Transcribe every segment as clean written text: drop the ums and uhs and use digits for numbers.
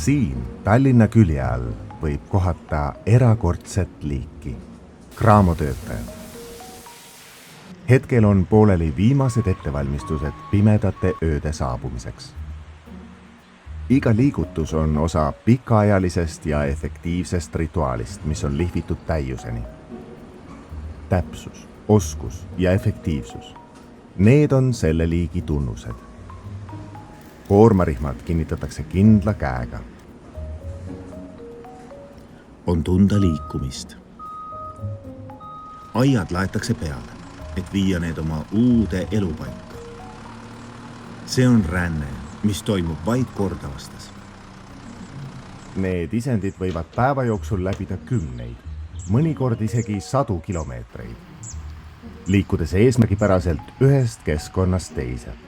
Siin Tallinna külje all võib kohata erakordset liiki, kraamotöötajad. Hetkel on pooleli viimased ettevalmistused pimedate ööde saabumiseks. Iga liigutus on osa pikaajalisest ja efektiivsest rituaalist, mis on lihvitud täiuseni. Täpsus, oskus ja efektiivsus. Need on selle liigi tunnused. Koormarihmad kinnitatakse kindla käega. On tunda liikumist. Aiad laetakse peale, et viia need oma uude elupaika. See on ränne, mis toimub vaid kord aastas. Need isendid võivad päeva jooksul läbida 10, mõnikord isegi 100 kilomeetreid, liikudes eesmärgipäraselt ühest keskkonnast teise.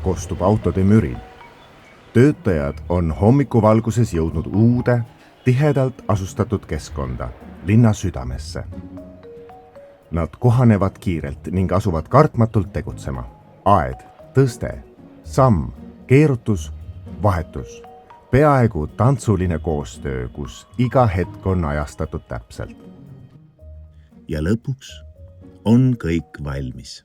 Kostub autode mürin. Töötajad on hommikuvalguses jõudnud uude, tihedalt asustatud keskkonda, linna südamesse. Nad kohanevad kiirelt ning asuvad kartmatult tegutsema. Aed, tõste, samm, keerutus, vahetus. Peaaegu tantsuline koostöö, kus iga hetk on ajastatud täpselt. Ja lõpuks on kõik valmis.